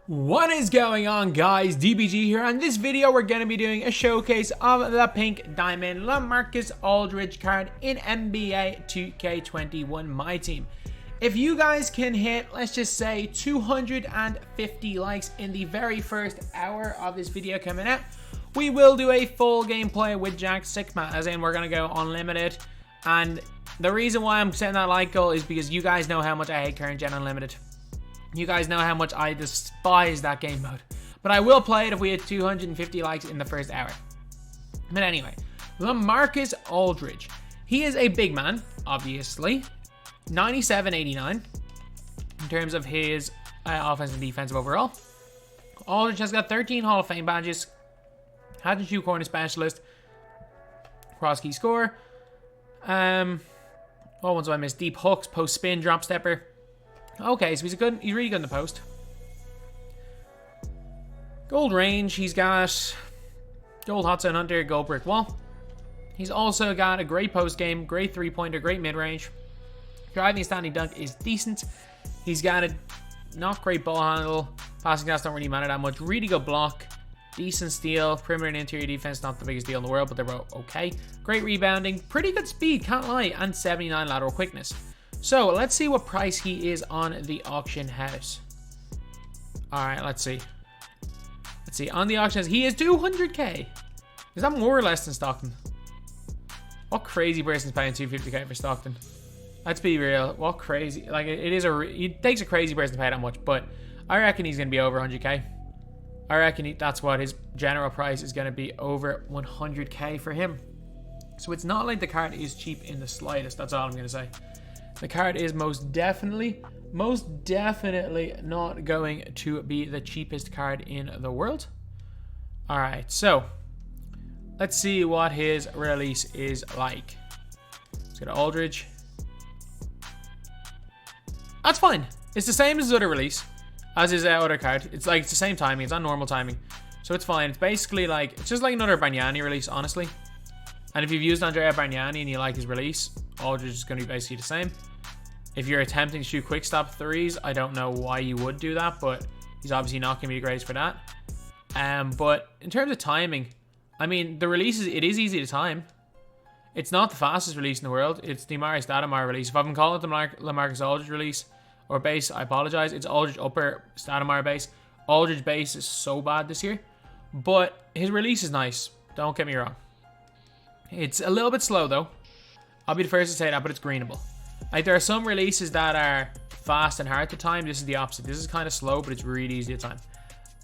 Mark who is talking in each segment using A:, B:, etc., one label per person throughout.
A: What is going on, guys? DBG here. On this video, we're going to be doing a showcase of the Pink Diamond LaMarcus Aldridge card in NBA 2K21 My Team. If you guys can hit, let's just say, 250 likes in the very first hour of this video coming out, we will do a full gameplay with Jack Sikma, as in we're going to go unlimited. And the reason why I'm setting that like goal is because you guys know how much I hate current gen unlimited. You guys know how much I despise that game mode. But I will play it if we hit 250 likes in the first hour. But anyway, LaMarcus Aldridge. He is a big man, obviously. 97-89 in terms of his offensive and defensive overall. Aldridge has got 13 Hall of Fame badges. Had to shoot corner specialist. Cross key score. What ones do I miss? Deep hooks, post spin, drop stepper. Okay, so he's really good in the post. Gold range, he's got gold hot zone hunter, gold brick wall. He's also got a great post game, great three-pointer, great mid-range. Driving and standing dunk is decent. He's got a not great ball handle. Passing stats don't really matter that much. Really good block. Decent steal. Perimeter and interior defense, not the biggest deal in the world, but they're both okay. Great rebounding. Pretty good speed, can't lie. And 79 lateral quickness. So, let's see what price he is on the auction house. Alright, let's see. Let's see. On the auction house, he is 200k. Is that more or less than Stockton? What crazy person's paying 250k for Stockton? Let's be real. What crazy... Like, it takes a crazy person to pay that much, but I reckon he's going to be over 100k. I reckon that's what his general price is going to be, over 100k for him. So, it's not like the card is cheap in the slightest. That's all I'm going to say. The card is most definitely not going to be the cheapest card in the world. Alright, so let's see what his release is like. Let's go to Aldridge. That's fine. It's the same as his other release, as his other card. It's the same timing. It's on normal timing. So it's fine. It's basically it's just like another Bargnani release, honestly. And if you've used Andrea Bargnani and you like his release, Aldridge is going to be basically the same. If you're attempting to shoot quick stop threes, I don't know why you would do that, but he's obviously not going to be the greatest for that. But in terms of timing, I mean, the releases, it is easy to time. It's not the fastest release in the world. It's the Amar'e Stoudemire release. If I've been calling it the LaMarcus Aldridge release or base, I apologize. It's Aldridge upper, Stoudemire base. Aldridge base is so bad this year, but his release is nice. Don't get me wrong. It's a little bit slow though. I'll be the first to say that, but it's greenable. There are some releases that are fast and hard to time. This is the opposite. This is kind of slow, but it's really easy to time.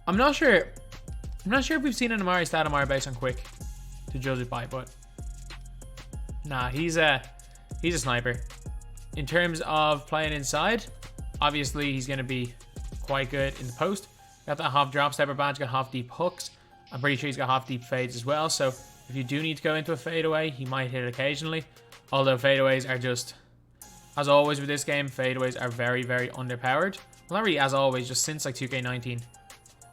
A: I'm not sure if we've seen an Amar'e Stoudemire base on quick to judge it by, but nah, he's a sniper. In terms of playing inside, obviously he's going to be quite good in the post. Got that half drop stepper badge, got half deep hooks. I'm pretty sure he's got half deep fades as well. So if you do need to go into a fadeaway, he might hit it occasionally. Although fadeaways are just, as always with this game, fadeaways are very, very underpowered. Well, not really as always, just since 2K19.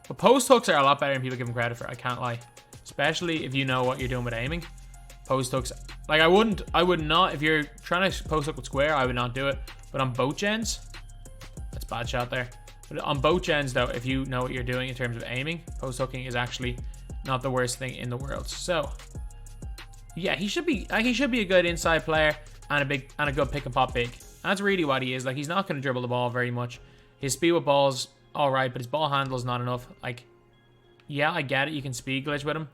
A: But post hooks are a lot better than people give them credit for, I can't lie. Especially if you know what you're doing with aiming. Post hooks, I would not, if you're trying to post hook with square, I would not do it. But on both gens, that's a bad shot there. But on both gens though, if you know what you're doing in terms of aiming, post hooking is actually not the worst thing in the world. So, yeah, he should be a good inside player. And a good pick and pop big. That's really what he is. He's not going to dribble the ball very much. His speed with ball's alright, but his ball handle is not enough. Yeah, I get it. You can speed glitch with him.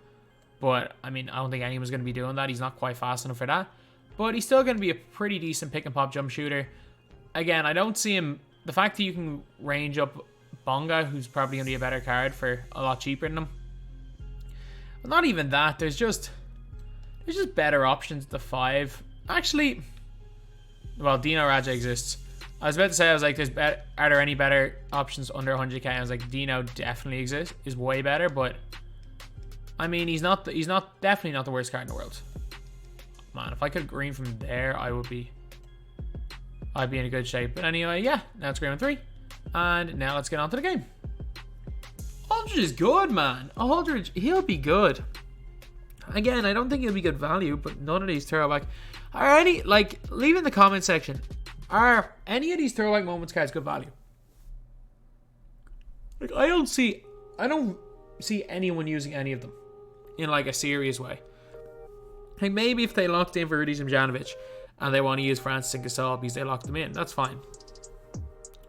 A: But, I mean, I don't think anyone's going to be doing that. He's not quite fast enough for that. But he's still going to be a pretty decent pick and pop jump shooter. Again, I don't see him... The fact that you can range up Bonga, who's probably going to be a better card for a lot cheaper than him. But not even that. There's just better options at the 5. Actually, well, Dino Radja exists. I was about to say, are there any better options under 100k? I was like, Dino definitely exists, is way better, but I mean, he's definitely not the worst card in the world. Man, if I could green from there, I'd be in a good shape. But anyway, yeah, now it's green on 3, and now let's get on to the game. Aldridge is good, man. Aldridge, he'll be good. Again, I don't think he'll be good value, but none of these throwback. Are any, leave in the comment section, are any of these throwback moments cards good value? Like, I don't see anyone using any of them in like a serious way. Like, maybe if they locked in for Rudy Zimjanovic and they want to use Francis and Gasol because they locked them in, that's fine.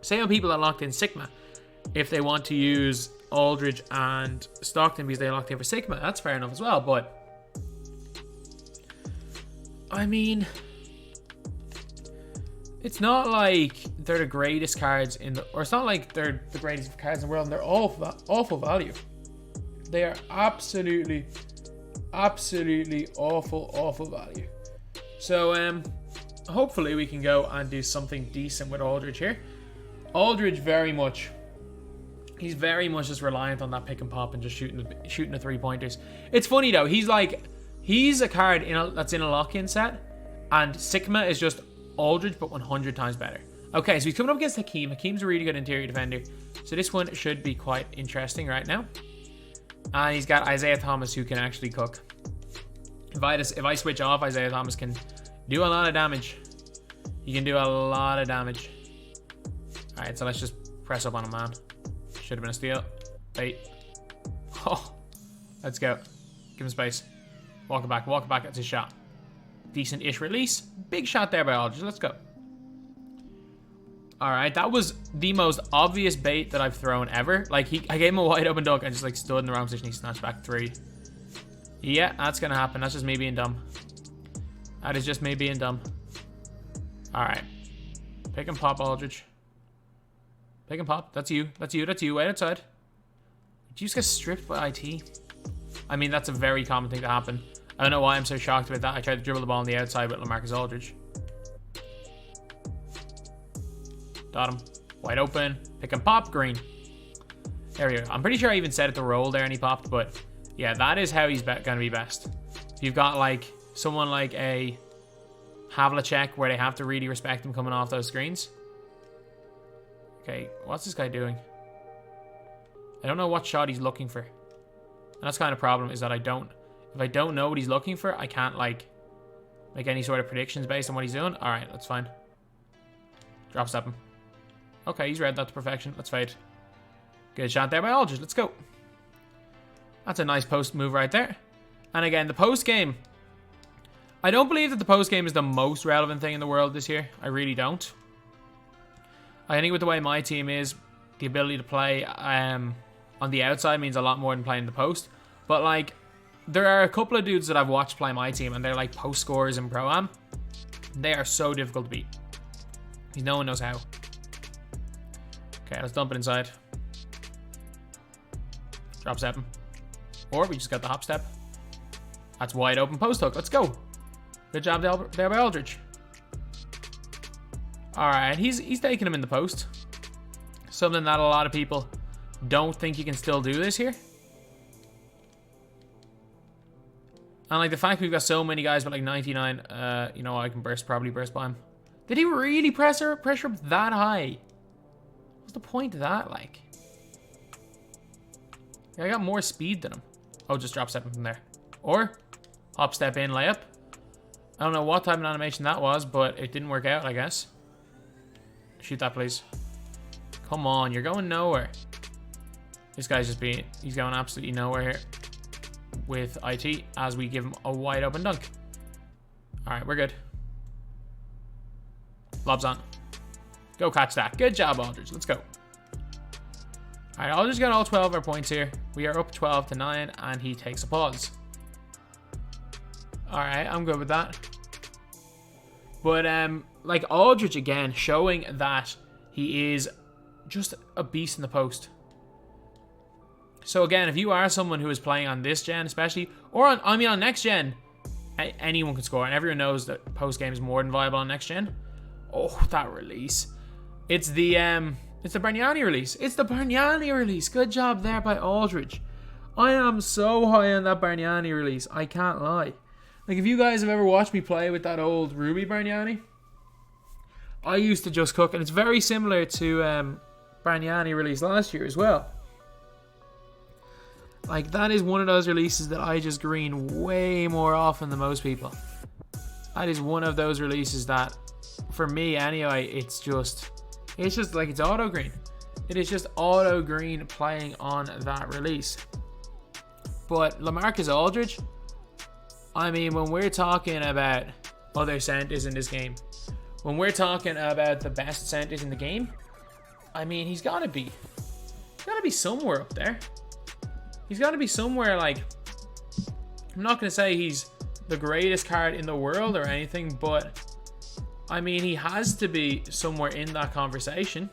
A: Same on people that locked in Sigma. If they want to use Aldridge and Stockton because they locked in for Sigma, that's fair enough as well. But I mean, it's not like they're the greatest cards in the, or it's not like they're the greatest cards in the world and they're awful value. They are absolutely awful value. So hopefully we can go and do something decent with Aldridge here. Aldridge he's very much just reliant on that pick and pop and just shooting the 3-pointers. It's funny though, he's a card that's in a lock-in set, and Sigma is just Aldridge but 100 times better. Okay, so he's coming up against Hakeem. Hakeem's a really good interior defender, so this one should be quite interesting right now. And he's got Isaiah Thomas, who can actually cook. If I switch off, Isaiah Thomas can do a lot of damage. He can do a lot of damage. Alright, so let's just press up on him, man. Should have been a steal. Wait. Oh, let's go. Give him space. Walk it back. That's his shot. Decent-ish release. Big shot there by Aldridge. Let's go. Alright, that was the most obvious bait that I've thrown ever. Like, I gave him a wide open dunk and just, like, stood in the wrong position. He snatched back 3. Yeah, that's gonna happen. That's just me being dumb. That is just me being dumb. Alright. Pick and pop, Aldridge. Pick and pop. That's you. Wait outside. Did you just get stripped by IT? I mean, that's a very common thing to happen. I don't know why I'm so shocked about that. I tried to dribble the ball on the outside with LaMarcus Aldridge. Got him. Wide open. Pick and pop. Green. There we go. I'm pretty sure I even set it to roll there and he popped, but yeah, that is how he's going to be best. If you've got like someone like a Havlicek where they have to really respect him coming off those screens. Okay, what's this guy doing? I don't know what shot he's looking for. And that's kind of problem, is that if I don't know what he's looking for, I can't like make any sort of predictions based on what he's doing. Alright, that's fine. Drop step him. Okay, he's read that to perfection. Let's fade. Good shot there by Aldridge. Let's go. That's a nice post move right there. And again, the post game. I don't believe that the post game is the most relevant thing in the world this year. I really don't. I think with the way my team is, the ability to play on the outside means a lot more than playing the post. But like, there are a couple of dudes that I've watched play my team and they're like post scorers in Pro-Am. They are so difficult to beat. No one knows how. Okay, let's dump it inside. Drop step him. Or we just got the hop step. That's wide open post hook. Let's go. Good job there by Aldridge. Alright, he's taking him in the post. Something that a lot of people don't think you can still do this here. And like the fact we've got so many guys with like 99, you know, I can probably burst by him. Did he really pressure up that high? What's the point of that, like? Yeah, I got more speed than him. Oh, just drop step him from there. Or hop step in layup. I don't know what type of animation that was, but it didn't work out, I guess. Shoot that, please. Come on, you're going nowhere. This guy's he's going absolutely nowhere here with IT as we give him a wide open dunk. Alright, we're good. Lobs on. Go catch that. Good job, Aldridge. Let's go. Alright, Aldridge got all 12 of our points here. We are up 12-9, and he takes a pause. Alright, I'm good with that. But, like, Aldridge, again, showing that he is just a beast in the post. So, again, if you are someone who is playing on this gen, especially, or on next gen, anyone can score, and everyone knows that post game is more than viable on next gen. Oh, that release. It's the Bargnani release. It's the Bargnani release. Good job there by Aldridge. I am so high on that Bargnani release. I can't lie. Like, if you guys have ever watched me play with that old Ruby Bargnani, I used to just cook, and it's very similar to Bargnani release last year as well. Like, that is one of those releases that I just green way more often than most people. That is one of those releases that, for me anyway, it's just like it's auto green. It is just auto green playing on that release. But LaMarcus Aldridge, I mean, when we're talking about other centers in this game, when we're talking about the best centers in the game, I mean, he's got to be somewhere up there. He's got to be somewhere, like, I'm not going to say he's the greatest card in the world or anything, but I mean, he has to be somewhere in that conversation.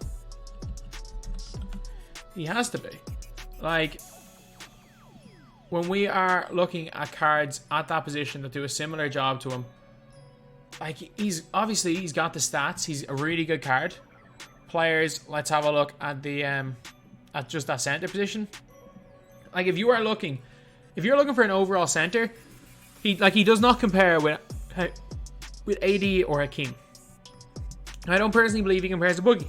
A: He has to be. Like, when we are looking at cards at that position that do a similar job to him, like, he's got the stats. He's a really good card. Players, let's have a look at the at just that center position. Like, if you're looking for an overall center, he does not compare with AD or Hakeem. I don't personally believe he compares to Boogie,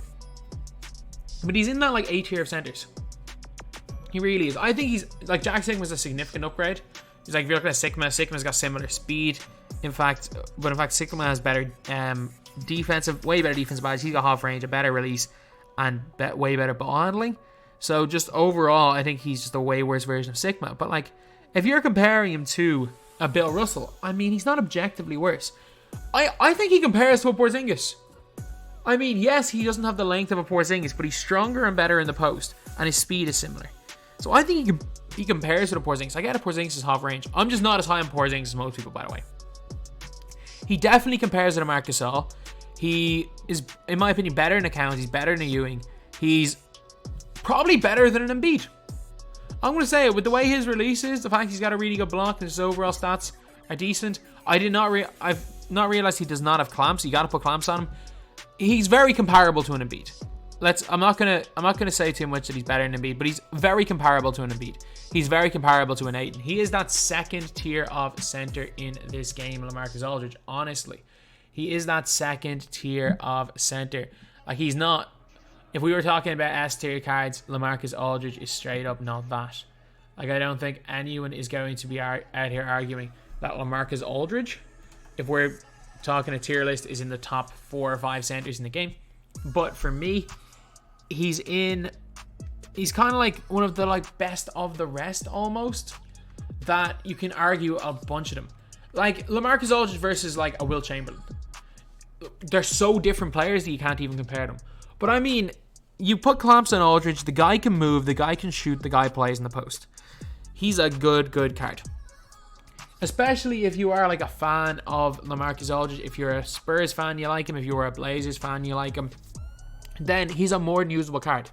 A: but he's in that like A tier of centers. He really is. I think he's like, Jack Sigma's a significant upgrade. He's like, if you're looking at Sigma's got similar speed. In fact, Sigma has better defensive, way better defensive bias. He's got half range, a better release, and way better ball handling. So just overall, I think he's just a way worse version of Sigma. But like, if you're comparing him to a Bill Russell, I mean, he's not objectively worse. I think he compares to a Porzingis. I mean, yes, he doesn't have the length of a Porzingis, but he's stronger and better in the post, and his speed is similar. So I think he compares to the Porzingis. I get a Porzingis is half range. I'm just not as high on Porzingis as most people, by the way. He definitely compares to the Marc Gasol. He is, in my opinion, better in accounts. He's better than a Ewing. He's probably better than an Embiid. I'm going to say it, with the way his release is, the fact he's got a really good block and his overall stats are decent. I've not realized he does not have clamps. You got to put clamps on him. He's very comparable to an Embiid. I'm not gonna say too much that he's better than Embiid, but he's very comparable to an Embiid. He's very comparable to an Ayton. He is that second tier of center in this game, LaMarcus Aldridge. Honestly, he is that second tier of center. Like, he's not. If we were talking about S tier cards, LaMarcus Aldridge is straight up not that. Like, I don't think anyone is going to be out here arguing that LaMarcus Aldridge, if we're talking a tier list, is in the top 4 or 5 centers in the game. But for me, he's kind of like one of the like best of the rest almost, that you can argue a bunch of them. Like LaMarcus Aldridge versus like a Will Chamberlain. They're so different players that you can't even compare them. But I mean, you put clamps on Aldridge, the guy can move, the guy can shoot, the guy plays in the post. He's a good card. Especially if you are like a fan of LaMarcus Aldridge. If you're a Spurs fan, you like him. If you're a Blazers fan, you like him. Then he's a more than usable card.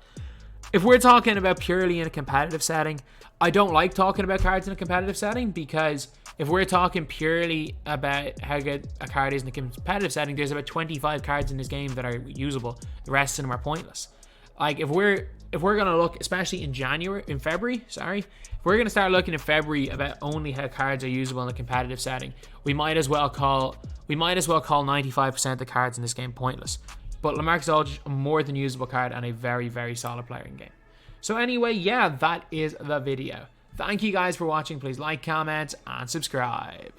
A: If we're talking about purely in a competitive setting, I don't like talking about cards in a competitive setting, because if we're talking purely about how good a card is in a competitive setting, there's about 25 cards in this game that are usable. The rest of them are pointless. Like, if we're gonna look, especially in February, if we're gonna start looking in February about only how cards are usable in a competitive setting, we might as well call 95% of the cards in this game pointless. But LaMarcus Aldridge, a more than usable card and a very, very solid player in game. So anyway, yeah, that is the video. Thank you guys for watching. Please like, comment, and subscribe.